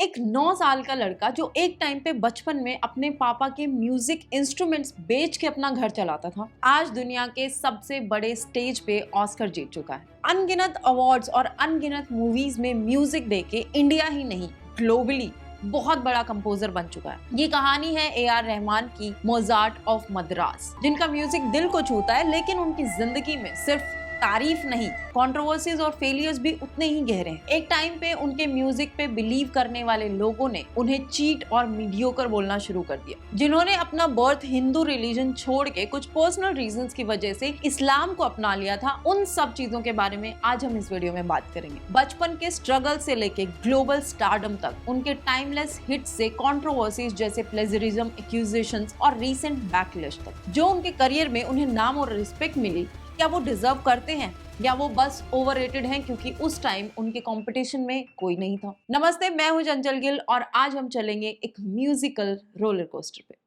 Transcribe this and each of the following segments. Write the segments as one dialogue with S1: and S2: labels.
S1: एक 9 साल का लड़का जो एक टाइम पे बचपन में अपने पापा के म्यूजिक इंस्ट्रूमेंट्स बेच के अपना घर चलाता था, आज दुनिया के सबसे बड़े स्टेज पे ऑस्कर जीत चुका है। अनगिनत अवार्ड्स और अनगिनत मूवीज में म्यूजिक देके इंडिया ही नहीं ग्लोबली बहुत बड़ा कंपोजर बन चुका है। ये कहानी है ए.आर. रहमान की मोजार्ट ऑफ मद्रास, जिनका म्यूजिक दिल को छूता है, लेकिन उनकी जिंदगी में सिर्फ तारीफ नहीं, कंट्रोवर्सीज और फेलियर्स भी उतने ही गहरे हैं। एक टाइम पे उनके म्यूजिक पे बिलीव करने वाले लोगों ने उन्हें चीट और मीडियोकर बोलना शुरू कर दिया। जिन्होंने अपना बर्थ हिंदू रिलीजन छोड़ के कुछ पर्सनल रीजंस की वजह से इस्लाम को अपना लिया था, उन सब चीजों के बारे में आज हम इस वीडियो में बात करेंगे। बचपन के स्ट्रगल से लेके ग्लोबल स्टारडम तक, उनके टाइमलेस हिट से कंट्रोवर्सीज जैसे प्लेजरिज्म, एक्यूजेशंस और रीसेंट बैकलैश तक, जो उनके करियर में उन्हें नाम और रिस्पेक्ट मिली, क्या वो डिजर्व करते हैं या वो बस ओवररेटेड हैं क्योंकि उस टाइम उनके कंपटीशन में कोई नहीं था। नमस्ते, मैं हूं चंचल गिल और आज हम चलेंगे एक म्यूजिकल रोलर कोस्टर पे।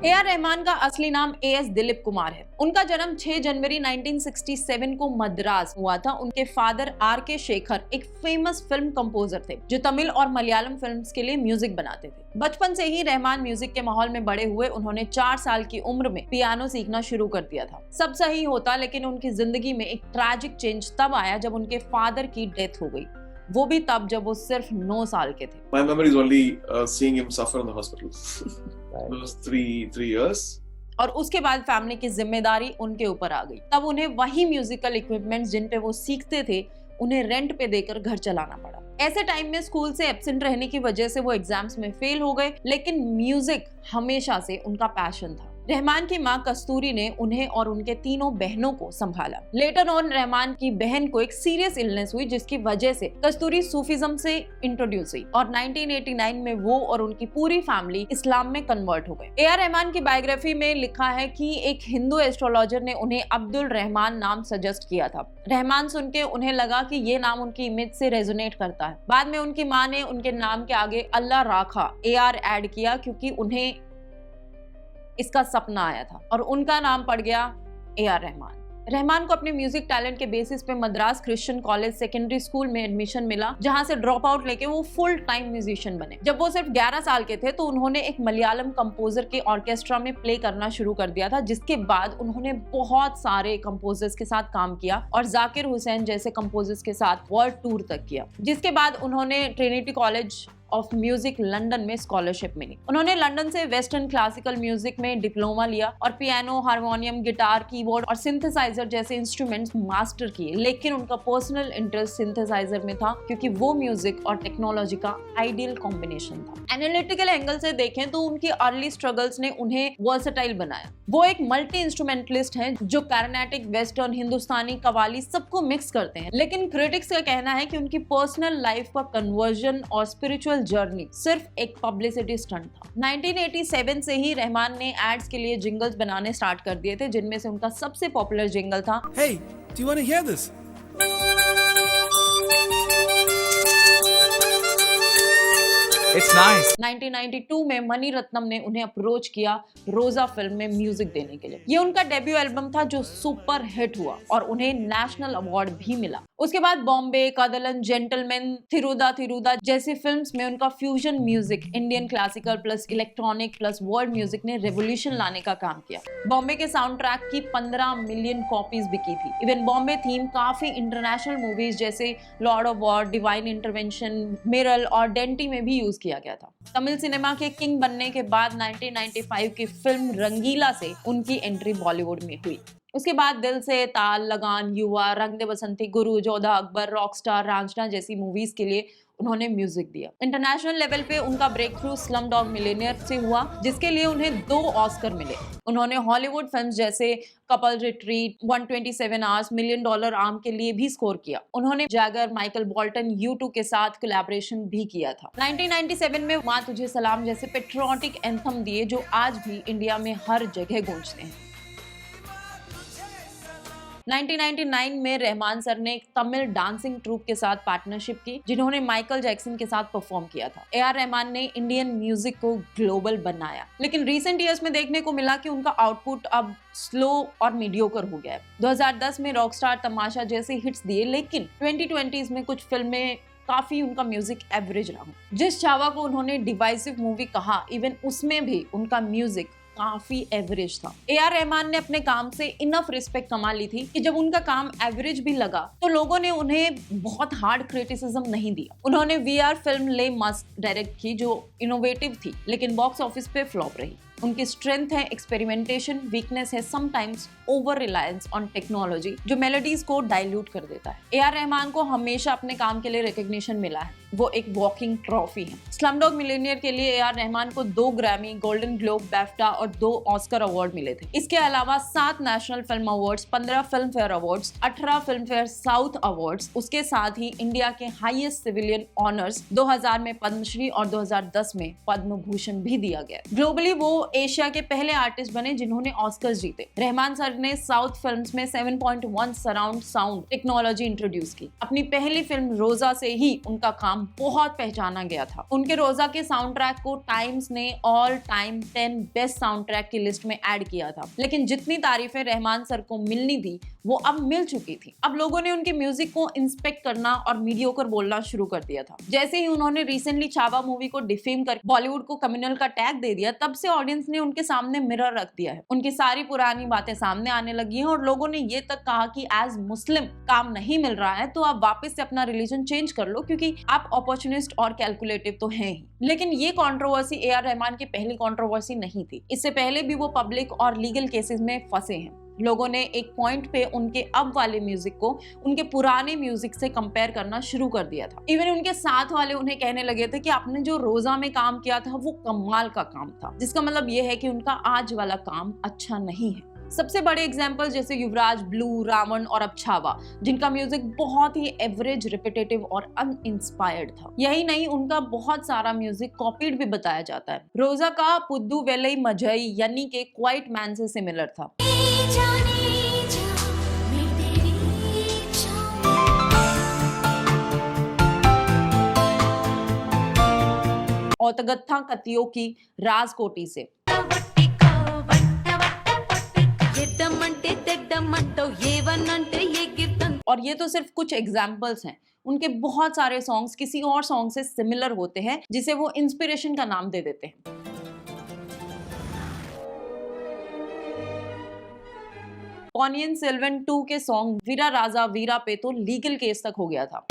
S1: ए.आर. रहमान का असली नाम ए.एस. दिलीप कुमार है। उनका जन्म 6 जनवरी 1967 को मद्रास हुआ था। उनके फादर आर.के. शेखर एक फेमस फिल्म कंपोजर थे जो तमिल और मलयालम फिल्म्स के लिए म्यूजिक बनाते थे। बचपन से ही रहमान म्यूजिक के माहौल में बड़े हुए। उन्होंने 4 साल की उम्र में पियानो सीखना शुरू कर दिया था। सब सही होता, लेकिन उनकी जिंदगी में एक ट्रैजिक चेंज तब आया जब उनके फादर की डेथ हो गई, वो भी तब जब वो सिर्फ 9 साल के थे।
S2: My memory is only seeing him suffer in the hospital. It was three years.
S1: और उसके बाद फैमिली की जिम्मेदारी उनके ऊपर आ गई। तब उन्हें वही म्यूजिकल इक्विपमेंट्स जिन पे वो सीखते थे, उन्हें रेंट पे देकर घर चलाना पड़ा। ऐसे टाइम में स्कूल से एब्सेंट रहने की वजह से वो एग्जाम्स में फेल हो गए, लेकिन म्यूजिक हमेशा से उनका पैशन था। रहमान की मां कस्तूरी ने उन्हें और उनके तीनों बहनों को संभाला। लेटर ऑन रहमान की बहन को एक सीरियस इलनेस हुई, जिसकी वजह से कस्तूरी सूफीज्म से इंट्रोड्यूस हुई और 1989 में वो और उनकी पूरी फैमिली इस्लाम में कन्वर्ट हो गए। ए.आर. रहमान की बायोग्राफी में लिखा है कि एक हिंदू एस्ट्रोलॉजर ने उन्हें अब्दुल रहमान नाम सजेस्ट किया था। रहमान सुन के उन्हें लगा कि ये नाम उनकी इमेज से रेजोनेट करता है। बाद में उनकी माँ ने उनके नाम के आगे अल्लाह राखा ए.आर. ऐड किया क्योंकि उन्हें इसका सपना आया था और उनका नाम पड़ गया ए.आर. रहमान। रहमान को अपने म्यूजिक टैलेंट के बेसिस पे Madras Christian college secondary school में एडमिशन मिला, जहां से ड्रॉप आउट लेके वो फुल टाइम म्यूजिशियन बने। जब वो सिर्फ 11 साल के थे तो उन्होंने एक मलयालम कंपोजर के ऑर्केस्ट्रा में प्ले करना शुरू कर दिया था, जिसके बाद उन्होंने बहुत सारे कंपोजर्स के साथ काम किया और जाकिर हुसैन जैसे कंपोजर्स के साथ वर्ल्ड टूर तक किया। जिसके बाद उन्होंने Trinity college of music London में स्कॉलरशिप मिली। उन्होंने लंदन से वेस्टर्न क्लासिकल म्यूजिक में डिप्लोमा लिया और पियानो, हारमोनियम, गिटार, कीबोर्ड और सिंथेसाइजर जैसे इंस्ट्रूमेंट्स मास्टर किए। लेकिन उनका पर्सनल इंटरेस्ट सिंथेसाइजर में था क्योंकि वो म्यूजिक और टेक्नोलॉजी का आइडियल कॉम्बिनेशन था। एनालिटिकल एंगल से देखें तो उनकी अर्ली स्ट्रगल्स ने उन्हें वर्सेटाइल बनाया। वो एक मल्टी इंस्ट्रूमेंटलिस्ट हैं जो कार्नेटिक, वेस्टर्न, हिंदुस्तानी, कवाली सबको मिक्स करते हैं। लेकिन क्रिटिक्स का कहना है कि उनकी पर्सनल लाइफ का कन्वर्जन और स्पिरिचुअल जर्नी सिर्फ एक पब्लिसिटी स्टंट था। 1987 से ही रहमान ने एड्स के लिए जिंगल्स बनाने स्टार्ट कर दिए थे, जिनमें से उनका सबसे पॉपुलर जिंगल था
S3: Hey, do you want to hear this? It's nice.
S1: 1992 में मनी रत्नम ने उन्हें अप्रोच किया रोजा फिल्म में म्यूजिक देने के लिए। ये उनका डेब्यू एल्बम था जो सुपर हिट हुआ और उन्हें नेशनल अवार्ड भी मिला। उसके बाद बॉम्बे, कदलन, जेंटलमैन, थिरुदा जैसी फिल्म्स में उनका fusion music, Indian classical plus electronic plus world music ने रेवोल्यूशन लाने का काम किया। बॉम्बे के साउंड ट्रैक की 15 मिलियन कॉपीज बिकी थी। इवन बॉम्बे थीम काफी इंटरनेशनल मूवीज जैसे Lord of War, Divine Intervention, Miral और डेंटी में भी यूज किया गया था। तमिल सिनेमा के किंग बनने के बाद 1995 की फिल्म रंगीला से उनकी एंट्री बॉलीवुड में हुई। उसके बाद दिल से, ताल, लगान, युवा, रंग दे बसंती, गुरु, जोधा अकबर, रॉकस्टार, रांझना जैसी मूवीज के लिए उन्होंने म्यूजिक दिया। इंटरनेशनल लेवल पे उनका breakthrough Slumdog Millionaire से हुआ, जिसके लिए उन्हें 2 ऑस्कर मिले। उन्होंने हॉलीवुड फिल्म्स जैसे couple retreat, 127 hours, $1 million arm के लिए भी स्कोर किया। उन्होंने जैगर, माइकल बॉल्टन, U2 के साथ कोलैबोरेशन भी किया था। 1997 में माँ तुझे सलाम जैसे पेट्रियोटिक एंथम दिए जो आज भी इंडिया में हर जगह गूंजते हैं। 1999 में रहमान सर ने एक तमिल डांसिंग ट्रूप के साथ पार्टनरशिप की जिन्होंने माइकल जैक्सन के साथ परफॉर्म किया था। ए.आर. रहमान ने इंडियन म्यूजिक को ग्लोबल बनाया, लेकिन रिसेंट ईयर्स में देखने को मिला कि उनका आउटपुट अब स्लो और मीडियोकर हो गया है। 2010 में रॉकस्टार, तमाशा जैसे हिट्स दिए, लेकिन 2020s में कुछ फिल्में काफी उनका म्यूजिक एवरेज रहा। जिस छावा को उन्होंने डिवाइसिव मूवी कहा, इवन उसमें भी उनका म्यूजिक काफी एवरेज था। ए.आर. रहमान ने अपने काम से इनफ रिस्पेक्ट कमा ली थी कि जब उनका काम एवरेज भी लगा तो लोगों ने उन्हें बहुत हार्ड क्रिटिसिज्म नहीं दिया। उन्होंने वीआर फिल्म ले मस्ट डायरेक्ट की जो इनोवेटिव थी, लेकिन बॉक्स ऑफिस पे फ्लॉप रही। उनकी स्ट्रेंथ है एक्सपेरिमेंटेशन, वीकनेस है sometimes over reliance on technology जो मेलोडीज को डाइल्यूट कर देता है। ए.आर. रहमान को हमेशा अपने काम के लिए रिकग्निशन मिला है, वो एक वॉकिंग ट्रॉफी है। स्लमडॉग मिलियनेयर के लिए ए.आर. रहमान को 2 ग्रैमी, गोल्डन ग्लोब, बैफ्टा और 2 ऑस्कर अवार्ड मिले थे। इसके अलावा 7 national film awards, 15 film fair awards, 18 film fair south awards, उसके साथ ही इंडिया के हाईएस्ट सिविलियन ऑनर्स 2000 में पद्मश्री और 2010 में पद्म भूषण भी दिया गया। ग्लोबली वो एशिया के पहले आर्टिस्ट बने जिन्होंने ऑस्कर्स जीते। रहमान सर ने साउथ फिल्म्स में 7.1 सराउंड साउंड टेक्नोलॉजी इंट्रोड्यूस की। अपनी पहली फिल्म रोजा से ही उनका काम बहुत पहचाना गया था। उनके रोजा के साउंड ट्रैक को टाइम्स ने all time 10 best sound track की लिस्ट में ऐड किया था। लेकिन जितनी तारीफें रहमान सर को मिलनी थी वो अब मिल चुकी थी। अब लोगों ने उनके म्यूजिक को इंस्पेक्ट करना और मीडियोकर बोलना शुरू कर दिया था। जैसे ही उन्होंने रिसेंटली छावा मूवी को डिफेम कर बॉलीवुड को कम्युनल का टैग दे दिया, तब से ऑडियंस ने उनके सामने मिरर रख दिया है। उनकी सारी पुरानी बातें सामने आने लगी हैं और लोगों ने ये तक कहा कि एज मुस्लिम काम नहीं मिल रहा है तो आप वापस से अपना रिलीजन चेंज कर लो, क्योंकि आप अपॉर्चुनिस्ट और कैलकुलेटिव तो हैं ही। लेकिन ये कंट्रोवर्सी ए.आर. रहमान की पहली कंट्रोवर्सी नहीं थी। इससे पहले भी वो पब्लिक और लीगल केसेस में फंसे हैं। लोगों ने एक पॉइंट पे उनके अब वाले म्यूजिक को उनके पुराने म्यूजिक से कंपेयर करना शुरू कर दिया था। इवन उनके साथ वाले उन्हें कहने लगे थे कि आपने जो रोजा में काम किया था वो कमाल का काम था, जिसका मतलब ये है कि उनका आज वाला काम अच्छा नहीं है। सबसे बड़े एग्जाम्पल जैसे युवराज, ब्लू, रावण और अब छावा, जिनका म्यूजिक बहुत ही एवरेज, रिपीटेटिव और अनइंस्पायर्ड था। यही नहीं, उनका बहुत सारा म्यूजिक कॉपीड भी बताया जाता है। रोजा का पुद्दू वेलई मजई यानी के क्वाइट मैन से सिमिलर था। औतगत्था कतियों की राजकोटी से। और ये तो सिर्फ कुछ एग्जाम्पल्स हैं। उनके बहुत सारे सॉन्ग्स किसी और सॉन्ग से सिमिलर होते हैं जिसे वो इंस्पिरेशन का नाम दे देते हैं। पोनियन सेल्वन 2 के सॉन्ग वीरा राजा वीरा पे तो लीगल केस तक हो गया था,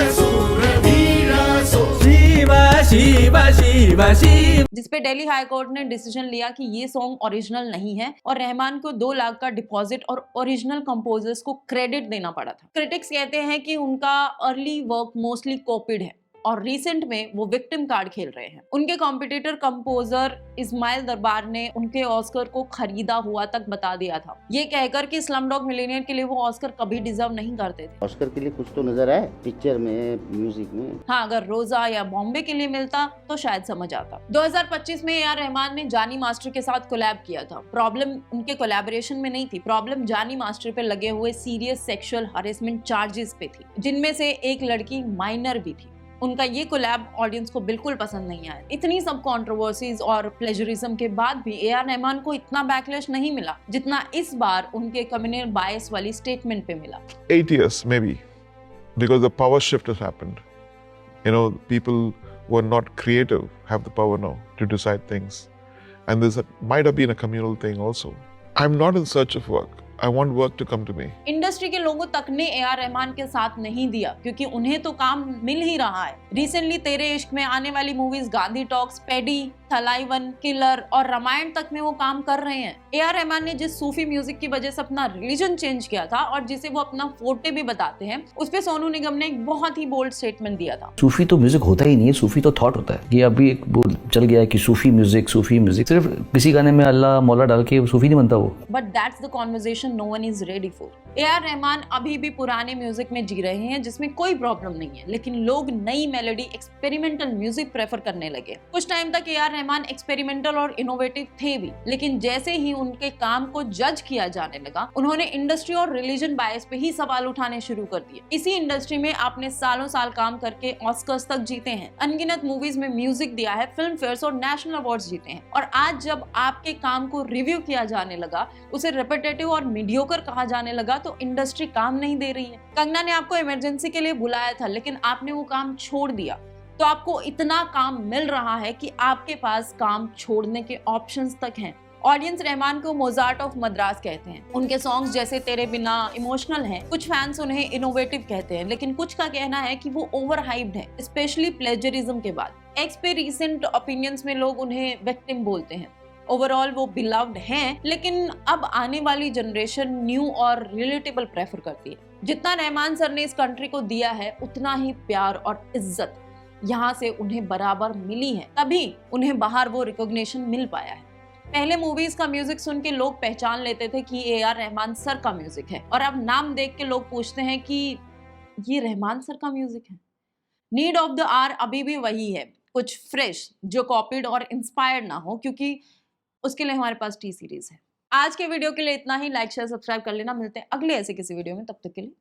S1: जिसपे दिल्ली हाई कोर्ट ने डिसीजन लिया कि ये सॉन्ग ओरिजिनल नहीं है और रहमान को 2 लाख का डिपॉजिट और ओरिजिनल कंपोजर्स को क्रेडिट देना पड़ा था। क्रिटिक्स कहते हैं कि उनका अर्ली वर्क मोस्टली कॉपीड है और रिसेंट में वो विक्टिम कार्ड खेल रहे हैं। उनके कॉम्पिटिटर कंपोजर इस्माइल दरबार ने उनके ऑस्कर को खरीदा हुआ तक बता दिया था, ये कहकर कि स्लमडॉग मिलियनेयर के लिए वो ऑस्कर कभी डिजर्व नहीं करते थे।
S4: ऑस्कर के लिए कुछ तो नजर आए पिक्चर में, म्यूजिक में।
S1: हाँ, अगर रोजा या बॉम्बे के लिए मिलता तो शायद समझ आता। 2025 में ए.आर. रहमान ने जानी मास्टर के साथ कोलैब किया था। प्रॉब्लम उनके कोलैबोरेशन में नहीं थी, प्रॉब्लम जानी मास्टर पे लगे हुए सीरियस सेक्सुअल हरेसमेंट चार्जेस पे थी, जिनमें से एक लड़की माइनर भी थी। उनका ये कोलैब ऑडियंस को बिल्कुल पसंद नहीं आया। इतनी सब कंट्रोवर्सीज और प्लेजरिज्म के बाद भी ए.आर. रहमान को इतना बैकलैश नहीं मिला जितना इस बार उनके कम्युनल बायस वाली स्टेटमेंट पे मिला।
S5: 8 years maybe, because the power shift has happened. You know, people who are not creative have the power now to decide things, and this might have been a communal thing also. I'm not in search of work. I want work to come to me.
S1: Industry के लोगों तक ने AR. Rahman के साथ नहीं दिया क्योंकि उन्हें तो काम मिल ही रहा है। रिसेंटली तेरे इश्क में आने वाली मूवीज गांधी टॉक्स, पेडी, थलाइवन, किलर और रामायण तक में वो काम कर रहे हैं। ए.आर. रहमान ने जिस सूफी म्यूजिक की वजह से अपना रिलीजन चेंज किया था और जिसे वो अपना फोर्टे भी बताते हैं, उस पे सोनू निगम ने एक बहुत ही बोल्ड स्टेटमेंट दिया था।
S6: सूफी तो म्यूजिक होता ही नहीं है, सूफी तो थॉट होता है। ये अभी एक वो चल गया है कि सूफी म्यूजिक सिर्फ किसी गाने में अल्लाह मौला डाल के सूफी नहीं बनता वो।
S1: But that's the conversation generation no one is ready for. A R. Rahman अभी भी पुराने म्यूजिक में जी रहे हैं जिसमें कोई प्रॉब्लम नहीं है, लेकिन लोग नई मेलोडी एक्सपेरिमेंटल म्यूजिक प्रेफर करने लगे। कुछ टाइम तक ए.आर. रहमान एक्सपेरिमेंटल और इनोवेटिव थे भी, लेकिन जैसे ही उनके काम को जज किया जाने लगा, उन्होंने इंडस्ट्री और रिलीजन बायस पे ही सवाल उठाने शुरू कर दिए। इसी इंडस्ट्री में आपने सालों साल काम करके ऑस्कर्स तक जीते हैं, अनगिनत मूवीज में म्यूजिक दिया है, फिल्म फेयर्स और नेशनल अवार्ड्स जीते हैं, और आज जब आपके काम को रिव्यू किया जाने लगा, उसे रिपीटेटिव और मीडियोकर कहा जाने लगा, तो इंडस्ट्री काम नहीं दे रही है। कंगना ने आपको इमरजेंसी के लिए बुलाया था, लेकिन आपने वो काम छोड़ दिया, तो आपको इतना काम मिल रहा है कि आपके पास काम छोड़ने के ऑप्शंस तक हैं। ऑडियंस रहमान को मोजार्ट ऑफ मद्रास कहते हैं। उनके सॉन्ग्स जैसे तेरे बिना इमोशनल हैं, कुछ फैंस उन्हें इनोवेटिव कहते हैं, लेकिन कुछ का कहना है कि वो ओवर हाइप्ड है, स्पेशली प्लेजरिज्म के बाद। एक्स पे रिसेंट ओपिनियंस में लोग उन्हें विक्टिम बोलते हैं। ओवरऑल वो बिलव्ड हैं, लेकिन अब आने वाली जनरेशन न्यू और रिलेटेबल प्रेफर करती है। जितना रहमान सर ने इस कंट्री को दिया है, उतना ही प्यार और इज्जत यहाँ से उन्हें बराबर मिली है, तभी उन्हें बाहर वो रिकॉग्निशन मिल पाया है। पहले मूवीज का म्यूजिक सुन के लोग पहचान लेते थे कि ए.आर. रहमान सर का म्यूजिक है, और अब नाम देख के लोग पूछते हैं कि ये रहमान सर का म्यूजिक है। नीड ऑफ द आवर अभी भी वही है, कुछ फ्रेश जो कॉपीड और इंस्पायर्ड ना हो, क्योंकि उसके लिए हमारे पास टी सीरीज है। आज के वीडियो के लिए इतना ही। लाइक शेयर सब्सक्राइब कर लेना। मिलते हैं अगले ऐसे किसी वीडियो में, तब तक के लिए।